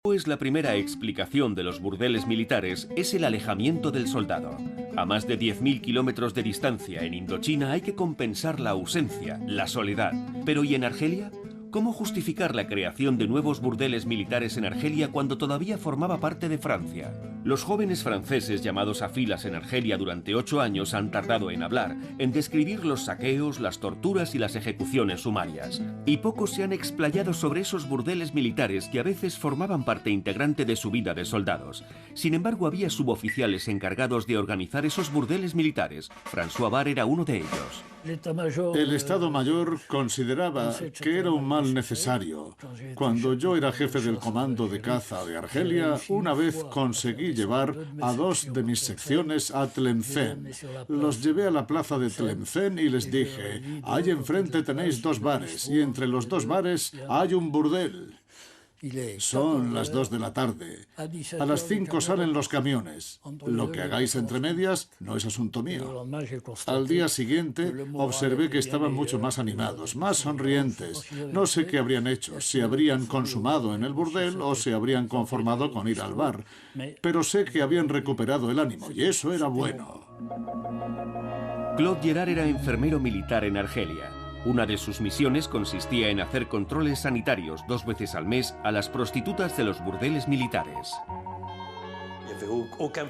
Pues la primera explicación de los burdeles militares es el alejamiento del soldado. A más de 10.000 kilómetros de distancia en Indochina hay que compensar la ausencia, la soledad. Pero ¿y en Argelia? ¿Cómo justificar la creación de nuevos burdeles militares en Argelia cuando todavía formaba parte de Francia? Los jóvenes franceses llamados a filas en Argelia durante 8 años han tardado en hablar, en describir los saqueos, las torturas y las ejecuciones sumarias. Y pocos se han explayado sobre esos burdeles militares que a veces formaban parte integrante de su vida de soldados. Sin embargo, había suboficiales encargados de organizar esos burdeles militares. François Bar era uno de ellos. El Estado Mayor consideraba que era un mal necesario. Cuando yo era jefe del comando de caza de Argelia, una vez conseguí llevar a 2 de mis secciones a Tlemcen. Los llevé a la plaza de Tlemcen y les dije, ahí enfrente tenéis 2 bares y entre los 2 bares hay un burdel. Son las 2 de la tarde. A las 5 salen los camiones. Lo que hagáis entre medias no es asunto mío. Al día siguiente observé que estaban mucho más animados, más sonrientes. No sé qué habrían hecho, si habrían consumado en el burdel o se habrían conformado con ir al bar. Pero sé que habían recuperado el ánimo y eso era bueno. Claude Gerard era enfermero militar en Argelia. Una de sus misiones consistía en hacer controles sanitarios 2 veces al mes a las prostitutas de los burdeles militares.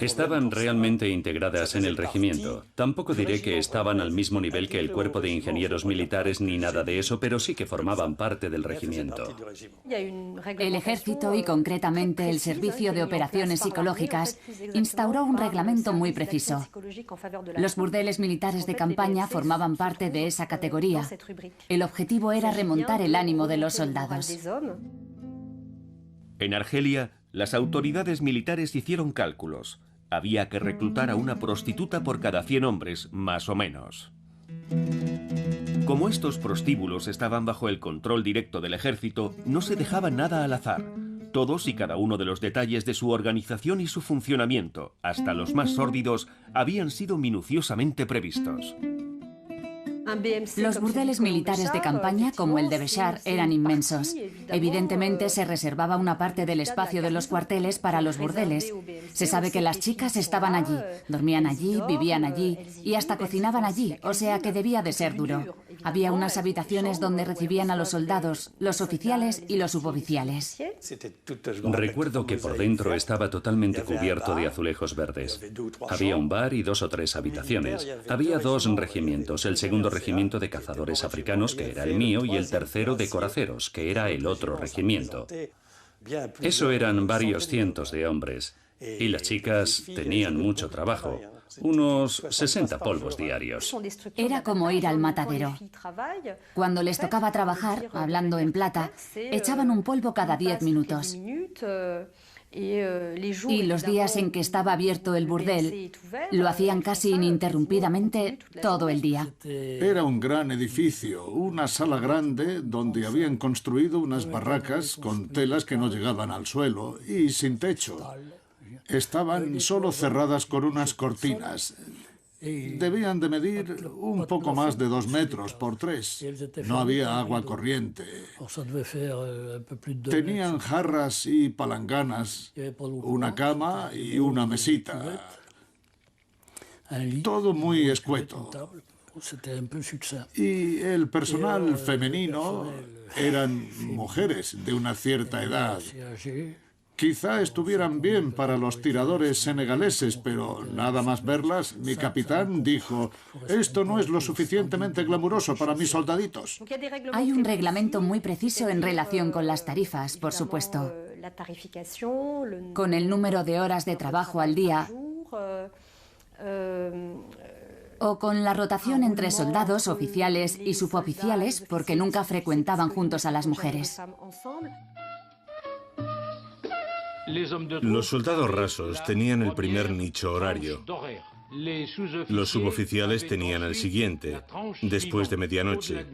Estaban realmente integradas en el regimiento. Tampoco diré que estaban al mismo nivel que el cuerpo de ingenieros militares ni nada de eso, pero sí que formaban parte del regimiento. El ejército y concretamente el Servicio de Operaciones Psicológicas instauró un reglamento muy preciso. Los burdeles militares de campaña formaban parte de esa categoría. El objetivo era remontar el ánimo de los soldados. En Argelia, las autoridades militares hicieron cálculos. Había que reclutar a una prostituta por cada 100 hombres, más o menos. Como estos prostíbulos estaban bajo el control directo del ejército, no se dejaba nada al azar. Todos y cada uno de los detalles de su organización y su funcionamiento, hasta los más sórdidos, habían sido minuciosamente previstos. Los burdeles militares de campaña, como el de Béchar, eran inmensos. Evidentemente se reservaba una parte del espacio de los cuarteles para los burdeles. Se sabe que las chicas estaban allí, dormían allí, vivían allí y hasta cocinaban allí, o sea que debía de ser duro. Había unas habitaciones donde recibían a los soldados, los oficiales y los suboficiales. Recuerdo que por dentro estaba totalmente cubierto de azulejos verdes. Había un bar y 2 o 3 habitaciones. Había 2 regimientos, el segundo regimiento de cazadores africanos, que era el mío, y el tercero de coraceros, que era el otro regimiento. Eso eran varios cientos de hombres, y las chicas tenían mucho trabajo. Unos 60 polvos diarios. Era como ir al matadero. Cuando les tocaba trabajar, hablando en plata, echaban un polvo cada 10 minutos. Y los días en que estaba abierto el burdel, lo hacían casi ininterrumpidamente todo el día. Era un gran edificio, una sala grande donde habían construido unas barracas con telas que no llegaban al suelo y sin techo. Estaban solo cerradas con unas cortinas. Debían de medir un poco más de 2 metros por 3. No había agua corriente. Tenían jarras y palanganas, una cama y una mesita. Todo muy escueto. Y el personal femenino eran mujeres de una cierta edad. Quizá estuvieran bien para los tiradores senegaleses, pero nada más verlas, mi capitán dijo, esto no es lo suficientemente glamuroso para mis soldaditos. Hay un reglamento muy preciso en relación con las tarifas, por supuesto. Con el número de horas de trabajo al día, o con la rotación entre soldados, oficiales y suboficiales, porque nunca frecuentaban juntos a las mujeres. Los soldados rasos tenían el primer nicho horario. Los suboficiales tenían el siguiente, después de medianoche.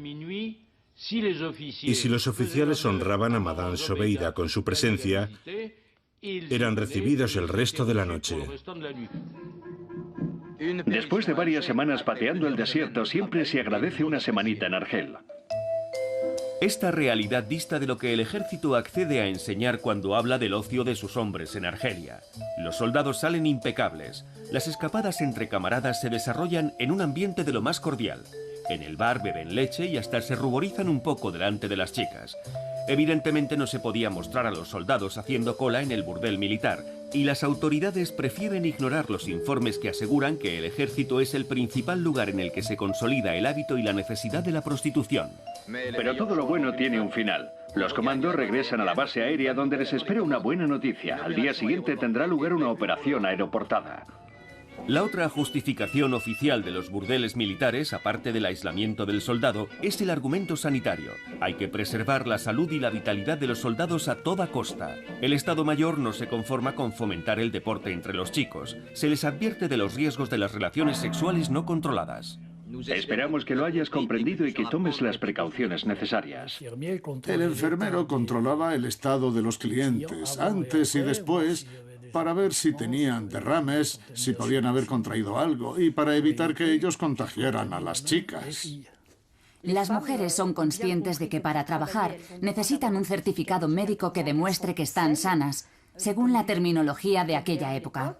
Y si los oficiales honraban a Madame Zobeida con su presencia, eran recibidos el resto de la noche. Después de varias semanas pateando el desierto, siempre se agradece una semanita en Argel. Esta realidad dista de lo que el ejército accede a enseñar cuando habla del ocio de sus hombres en Argelia. Los soldados salen impecables. Las escapadas entre camaradas se desarrollan en un ambiente de lo más cordial. En el bar beben leche y hasta se ruborizan un poco delante de las chicas. Evidentemente no se podía mostrar a los soldados haciendo cola en el burdel militar, y las autoridades prefieren ignorar los informes que aseguran que el ejército es el principal lugar en el que se consolida el hábito y la necesidad de la prostitución. Pero todo lo bueno tiene un final. Los comandos regresan a la base aérea donde les espera una buena noticia. Al día siguiente tendrá lugar una operación aeroportada. La otra justificación oficial de los burdeles militares, aparte del aislamiento del soldado, es el argumento sanitario. Hay que preservar la salud y la vitalidad de los soldados a toda costa. El Estado Mayor no se conforma con fomentar el deporte entre los chicos. Se les advierte de los riesgos de las relaciones sexuales no controladas. Esperamos que lo hayas comprendido y que tomes las precauciones necesarias. El enfermero controlaba el estado de los clientes, antes y después, para ver si tenían derrames, si podían haber contraído algo y para evitar que ellos contagiaran a las chicas. Las mujeres son conscientes de que para trabajar necesitan un certificado médico que demuestre que están sanas, según la terminología de aquella época.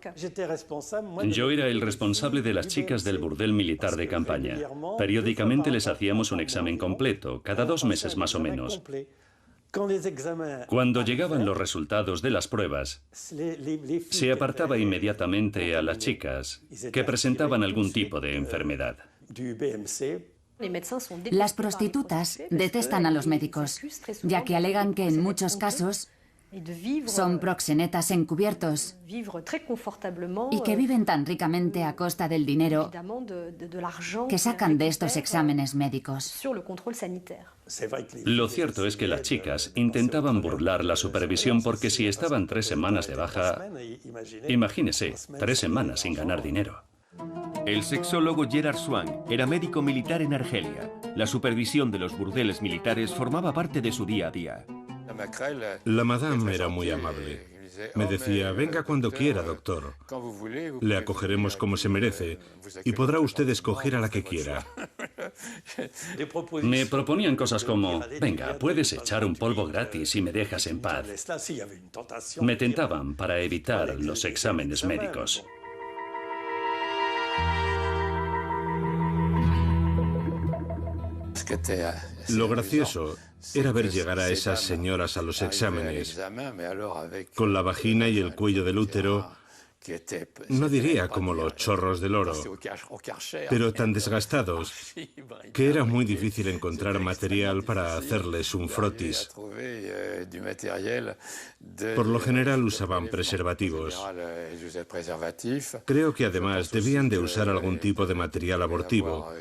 Yo era el responsable de las chicas del burdel militar de campaña. Periódicamente les hacíamos un examen completo, cada 2 meses más o menos. Cuando llegaban los resultados de las pruebas, se apartaba inmediatamente a las chicas que presentaban algún tipo de enfermedad. Las prostitutas detestan a los médicos, ya que alegan que en muchos casos son proxenetas encubiertos y que viven tan ricamente a costa del dinero que sacan de estos exámenes médicos. Lo cierto es que las chicas intentaban burlar la supervisión porque si estaban 3 semanas de baja, imagínese, 3 semanas sin ganar dinero. El sexólogo Gerard Swan era médico militar en Argelia. La supervisión de los burdeles militares formaba parte de su día a día. La madame era muy amable. Me decía, venga cuando quiera, doctor. Le acogeremos como se merece y podrá usted escoger a la que quiera. Me proponían cosas como, venga, puedes echar un polvo gratis y me dejas en paz. Me tentaban para evitar los exámenes médicos. Lo gracioso era ver llegar a esas señoras a los exámenes, con la vagina y el cuello del útero, no diría como los chorros del oro, pero tan desgastados que era muy difícil encontrar material para hacerles un frotis. Por lo general usaban preservativos. Creo que además debían de usar algún tipo de material abortivo,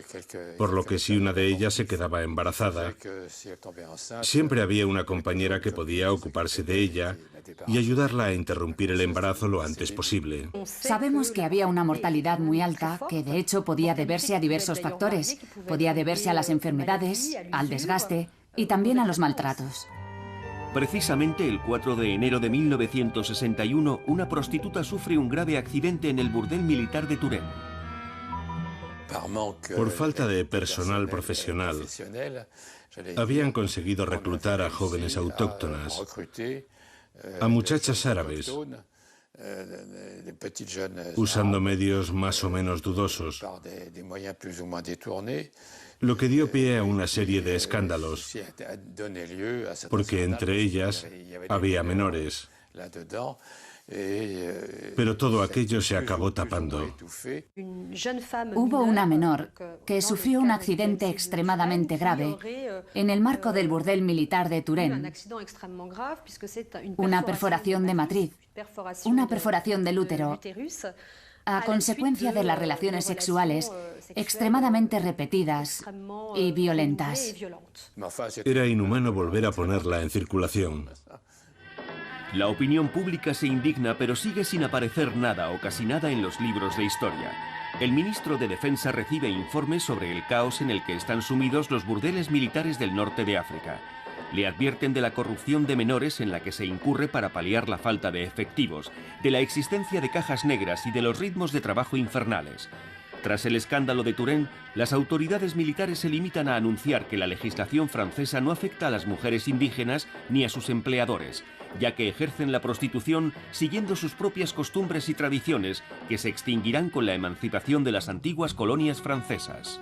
por lo que si una de ellas se quedaba embarazada, siempre había una compañera que podía ocuparse de ella y ayudarla a interrumpir el embarazo lo antes posible. Sabemos que había una mortalidad muy alta, que de hecho podía deberse a diversos factores. Podía deberse a las enfermedades, al desgaste y también a los maltratos. Precisamente el 4 de enero de 1961, una prostituta sufre un grave accidente en el burdel militar de Turén. Por falta de personal profesional, habían conseguido reclutar a jóvenes autóctonas, a muchachas árabes, usando medios más o menos dudosos, lo que dio pie a una serie de escándalos, porque entre ellas había menores. Pero todo aquello se acabó tapando. Hubo una menor que sufrió un accidente extremadamente grave en el marco del burdel militar de Turén. Una perforación de matriz, una perforación del útero, a consecuencia de las relaciones sexuales extremadamente repetidas y violentas. Era inhumano volver a ponerla en circulación. La opinión pública se indigna, pero sigue sin aparecer nada o casi nada en los libros de historia. El ministro de Defensa recibe informes sobre el caos en el que están sumidos los burdeles militares del norte de África. Le advierten de la corrupción de menores en la que se incurre para paliar la falta de efectivos, de la existencia de cajas negras y de los ritmos de trabajo infernales. Tras el escándalo de Turenne, las autoridades militares se limitan a anunciar que la legislación francesa no afecta a las mujeres indígenas ni a sus empleadores, ya que ejercen la prostitución siguiendo sus propias costumbres y tradiciones que se extinguirán con la emancipación de las antiguas colonias francesas.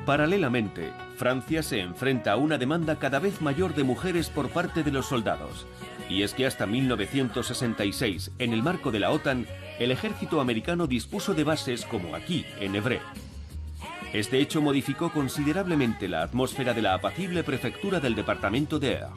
Paralelamente, Francia se enfrenta a una demanda cada vez mayor de mujeres por parte de los soldados. Y es que hasta 1966, en el marco de la OTAN, el ejército americano dispuso de bases como aquí, en Évreux. Este hecho modificó considerablemente la atmósfera de la apacible prefectura del departamento de Eure.